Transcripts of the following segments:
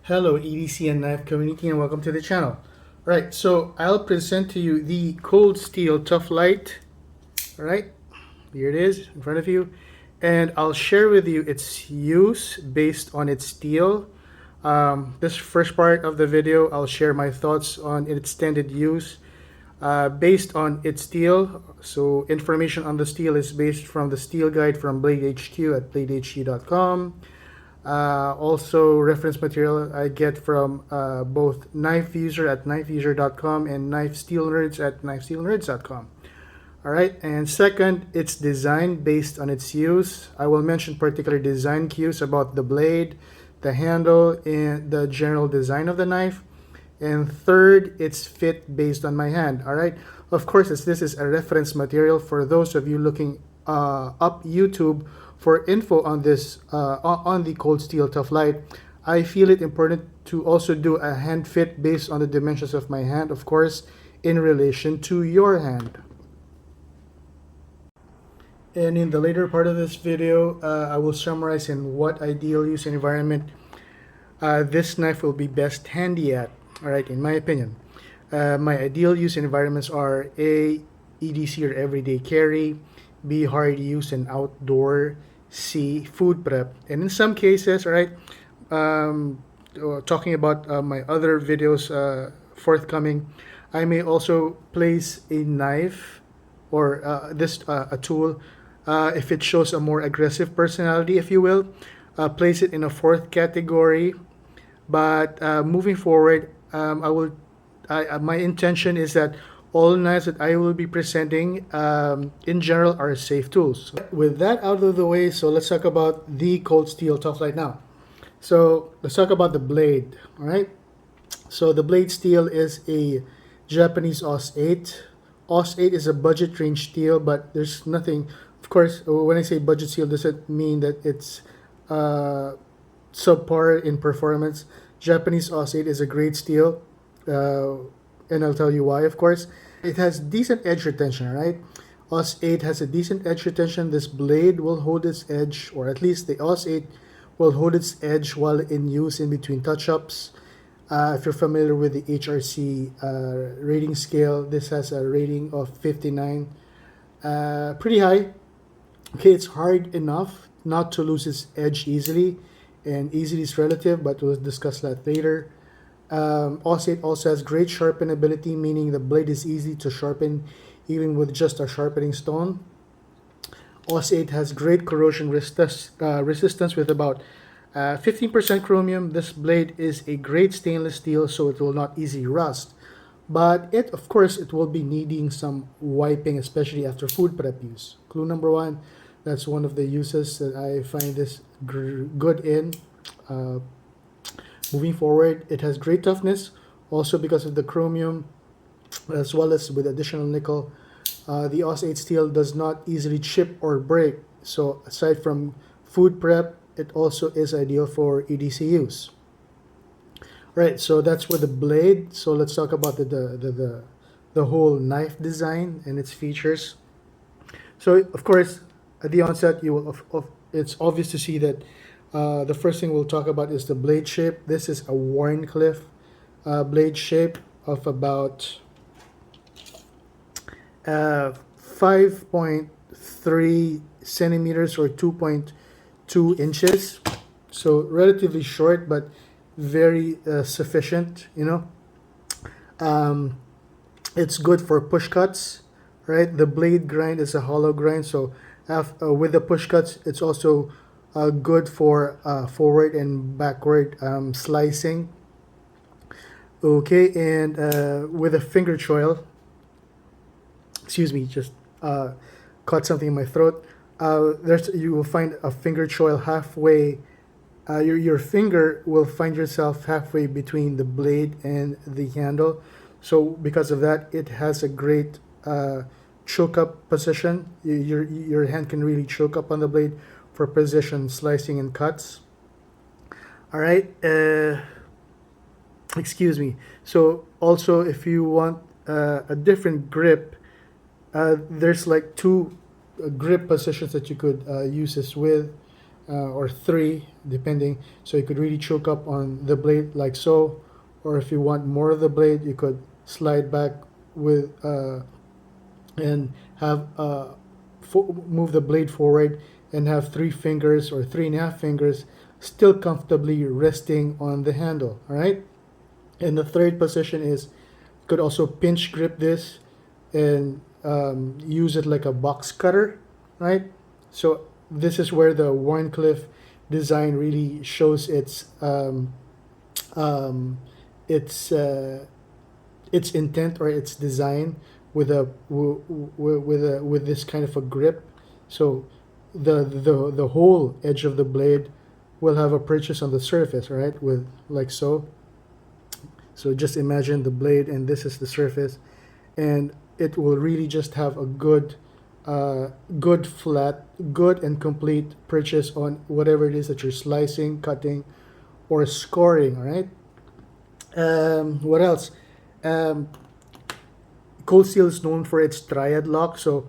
Hello EDC and knife community, and welcome to the channel. Alright, so I'll present to you the COLDSTEEL Tuff Lite. Alright, here it is in front of you, and I'll share with you its use based on its steel. This first part of the video, I'll share my thoughts on its extended use based on its steel. So information on the steel is based from the steel guide from Blade HQ at bladehq.com. Also, reference material I get from both Knife User at knifeuser.com and Knife Steel Nerds at knifesteelnerds.com. Alright, and second, it's designed based on its use. I will mention particular design cues about the blade, the handle, and the general design of the knife. And third, it's fit based on my hand. Alright, of course, as this is a reference material for those of you looking up YouTube for info on this on the COLDSTEEL Tuff Lite, I feel it important to also do a hand fit based on the dimensions of my hand, of course, in relation to your hand. And in the later part of this video, I will summarize in what ideal use environment this knife will be best handy at. Alright, in my opinion. My ideal use environments are A, EDC or everyday carry, B, hard use and outdoor, C, food prep. And in some cases, alright, talking about my other videos forthcoming, I may also place a knife or a tool if it shows a more aggressive personality, if you will. Place it in a fourth category. But moving forward, my intention is that all knives that I will be presenting in general are safe tools. With that out of the way, so let's talk about the COLDSTEEL Tuff Lite now. So let's talk about the blade. All right. So the blade steel is a Japanese AUS 8. AUS 8 is a budget range steel, but there's nothing. Of course, when I say budget steel, doesn't mean that it's subpar in performance. Japanese AUS 8 is a great steel, and I'll tell you why, of course. It has decent edge retention, right? AUS 8 has a decent edge retention. This blade will hold its edge, or at least the AUS 8 will hold its edge while in use in between touch-ups. If you're familiar with the HRC rating scale, this has a rating of 59. Pretty high. Okay, it's hard enough not to lose its edge easily, and easily is relative, but we'll discuss that later. AUS 8 also has great sharpenability, meaning the blade is easy to sharpen even with just a sharpening stone. AUS 8 has great corrosion resistance with about 15% chromium. This blade is a great stainless steel, so it will not easily rust. But of course, it will be needing some wiping, especially after food prep use. Clue number one, that's one of the uses that I find this good in. Moving forward, it has great toughness, also because of the chromium, as well as with additional nickel. The AUS 8 steel does not easily chip or break. So aside from food prep, it also is ideal for EDC use. Right, so that's with the blade. So let's talk about the whole knife design and its features. So of course, at the onset, you will it's obvious to see that the first thing we'll talk about is the blade shape. This is a Warncliffe blade shape of about 5.3 centimeters or 2.2 inches. So relatively short, but very sufficient, you know. It's good for push cuts, right? The blade grind is a hollow grind, so with the push cuts, it's also good for forward and backward slicing. Okay, and with a finger choil, excuse me, just caught something in my throat. You will find a finger choil halfway. Your finger will find yourself halfway between the blade and the handle. So because of that, it has a great choke up position. Your hand can really choke up on the blade for precision slicing and cuts. All right. Excuse me. So also, if you want a different grip, there's like two grip positions that you could use this with. or 3 depending, so you could really choke up on the blade like so, or if you want more of the blade you could slide back with and have move the blade forward and have 3 fingers or 3.5 fingers still comfortably resting on the handle. All right, and the third position is you could also pinch grip this and use it like a box cutter, right? So this is where the Warncliffe design really shows um, its its intent or its design with with this kind of a grip. So the whole edge of the blade will have a purchase on the surface, right? With like so. So just imagine the blade, and this is the surface, and it will really just have a good, good flat, good and complete purchase on whatever it is that you're slicing, cutting, or scoring. All right. What else? Um, Cold Steel is known for its triad lock. So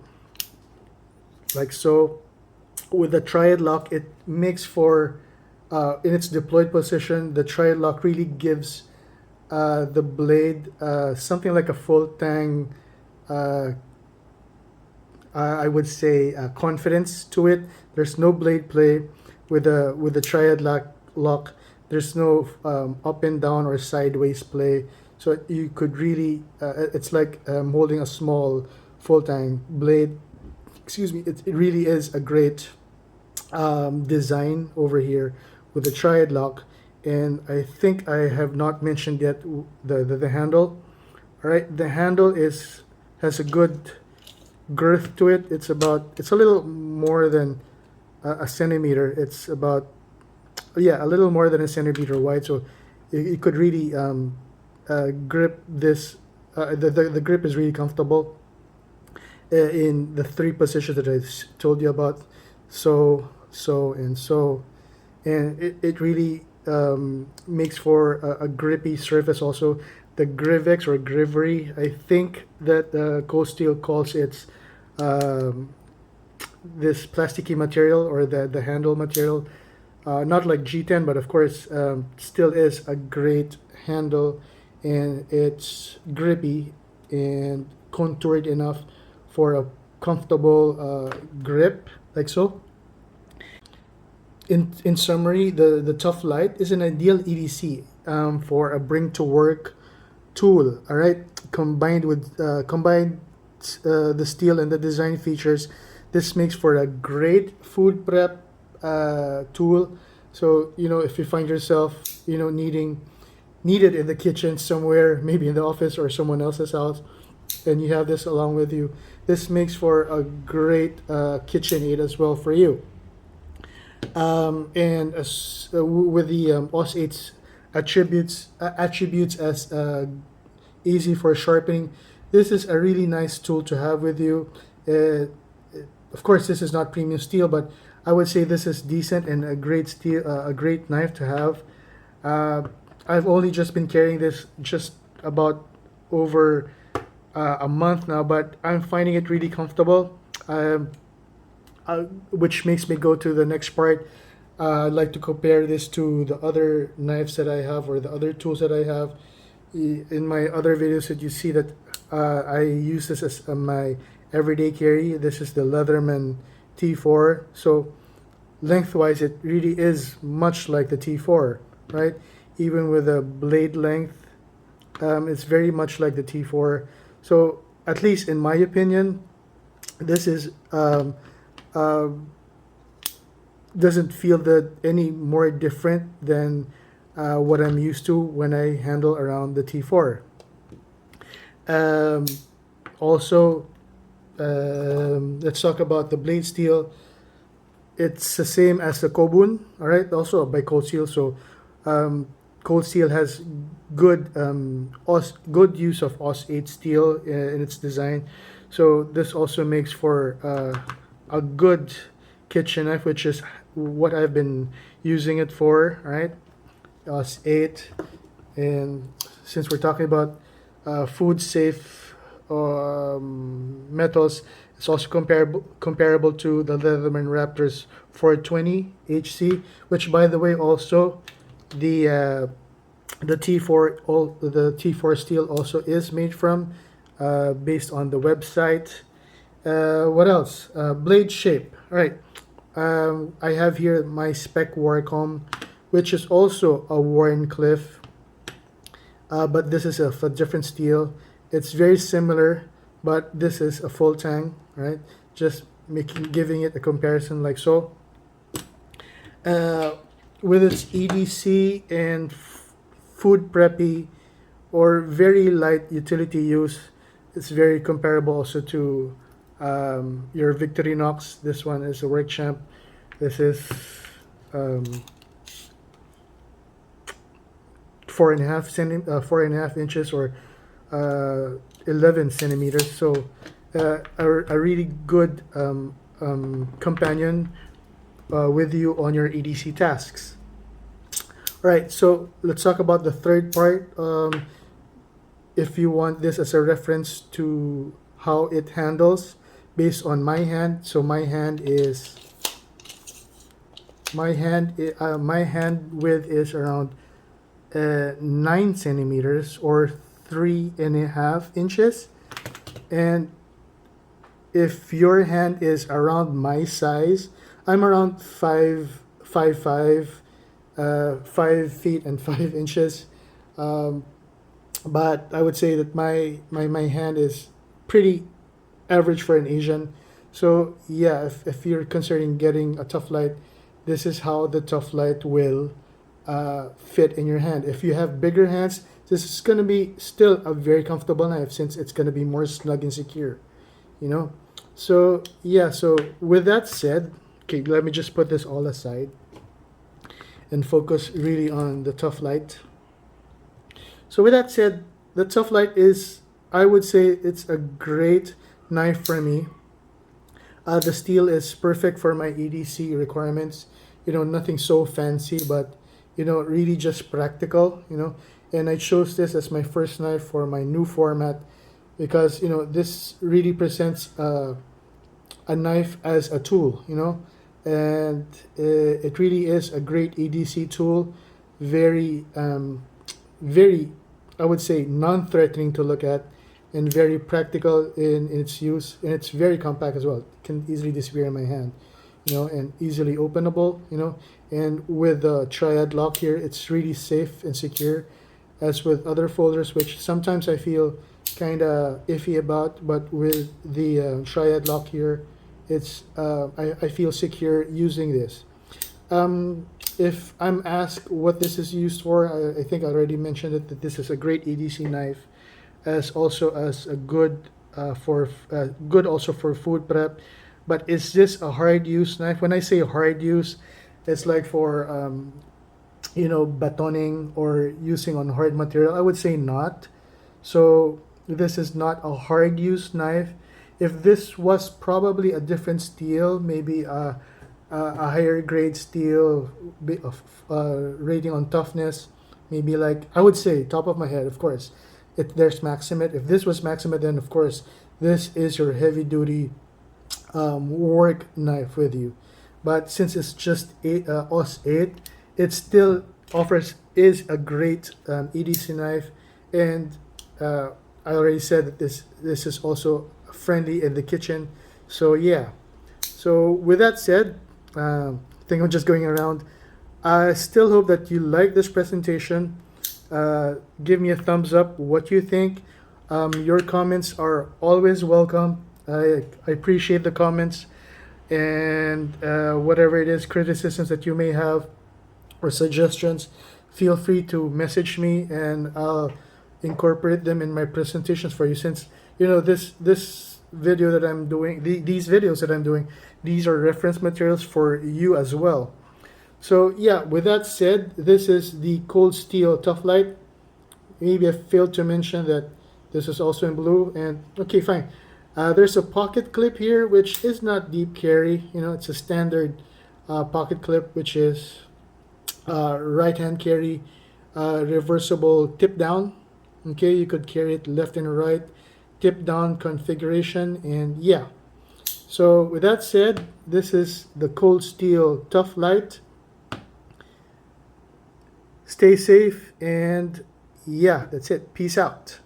like so, with the triad lock, it makes for in its deployed position, the triad lock really gives the blade something like a full tang, uh, I would say, confidence to it. There's no blade play with the triad lock. There's no up and down or sideways play. So you could really, it's like holding a small full tang blade. Excuse me. It really is a great design over here with the triad lock. And I think I have not mentioned yet the handle. All right, the handle has a good girth to it. It's a little more than a centimeter. It's about, yeah, a little more than a centimeter wide. So you could really grip this. The grip is really comfortable in the 3 positions that I told you about. So, and so, and it really makes for a grippy surface. Also, the Grivex or Grivery, I think that Cold Steel calls it this plasticky material or the handle material. Not like G10, but of course still is a great handle, and it's grippy and contoured enough for a comfortable grip like so. In summary, the Tuff Lite is an ideal EDC for a bring to work tool. All right, combined the steel and the design features, this makes for a great food prep tool. So if you find yourself needed in the kitchen somewhere, maybe in the office or someone else's house, and you have this along with you, this makes for a great kitchen aid as well for you. And with the OS 8's attributes as easy for sharpening, this is a really nice tool to have with you. Of course, this is not premium steel, but I would say this is decent and a great steel, a great knife to have. I've only just been carrying this just about over a month now, but I'm finding it really comfortable. Which makes me go to the next part. I'd like to compare this to the other knives that I have or the other tools that I have. In my other videos that you see that I use this as my everyday carry. This is the Leatherman T4. So lengthwise, it really is much like the T4, right? Even with a blade length, it's very much like the T4. So at least in my opinion, this is doesn't feel that any more different than what I'm used to when I handle around the T4. Also, let's talk about the blade steel. It's the same as the Kobun, all right, also by Cold Steel. So Cold Steel has good good use of OS 8 steel in its design. So this also makes for a good kitchen knife, which is what I've been using it for, right? OS 8. And since we're talking about food safe metals. It's also comparable to the Leatherman Raptors 420 HC, which, by the way, also the T4 steel also is made from, based on the website. What else? Blade shape. All right. I have here my spec Warcom, which is also a Warncliffe, but this is a different steel. It's very similar, but this is a full tang, right? Just giving it a comparison like so. With its EDC and food preppy or very light utility use, it's very comparable also to your Victorinox. This one is a Work Champ. This is 4.5 inches or 11 centimeters. So a really good companion with you on your EDC tasks. All right, so let's talk about the third part. If you want this as a reference to how it handles based on my hand, so my hand width is around 9 centimeters or 3.5 inches, and if your hand is around my size, I'm around 5'5", 5 feet and 5 inches. But I would say that my hand is pretty average for an Asian. So yeah, if you're considering getting a Tuff Lite, this is how the Tuff Lite will fit in your hand. If you have bigger hands, this is going to be still a very comfortable knife since it's going to be more snug and secure, you know. So yeah, so with that said, okay, let me just put this all aside and focus really on the Tuff Lite. So with that said, the Tuff Lite is, I would say, it's a great knife for me. The steel is perfect for my EDC requirements. You know, nothing so fancy, but you know, really just practical. You know, and I chose this as my first knife for my new format because you know this really presents a knife as a tool. You know, and it really is a great EDC tool. Very very, I would say, non-threatening to look at and very practical in its use, and it's very compact as well. It can easily disappear in my hand, you know, and easily openable, you know, and with the triad lock here, it's really safe and secure, as with other folders, which sometimes I feel kind of iffy about, but with the triad lock here, it's I feel secure using this. If I'm asked what this is used for, I think I already mentioned it, that this is a great EDC knife, as also as a good good also for food prep. But is this a hard use knife? When I say hard use, it's like for you know, batoning or using on hard material. I would say not. So this is not a hard use knife. If this was probably a different steel, maybe a higher grade steel rating on toughness, maybe like, I would say, top of my head, of course, there's Maximate. If this was Maximate, then of course this is your heavy duty work knife with you. But since it's just OS 8, it still is a great EDC knife, and I already said that this is also friendly in the kitchen. So yeah, so with that said, I think I'm just going around. I still hope that you like this presentation. Give me a thumbs up what you think. Your comments are always welcome. I appreciate the comments, and whatever it is, criticisms that you may have or suggestions, feel free to message me and I'll incorporate them in my presentations for you, since you know this video that I'm doing, these videos that I'm doing, these are reference materials for you as well. So yeah, with that said, this is the COLDSTEEL Tuff Lite. Maybe I failed to mention that this is also in blue, and okay, fine. There's a pocket clip here, which is not deep carry. You know, it's a standard pocket clip, which is right hand carry, reversible tip down. Okay, you could carry it left and right. tip down configuration. And yeah, so with that said, this is the COLDSTEEL Tuff Lite. Stay safe, and yeah, that's it. Peace out.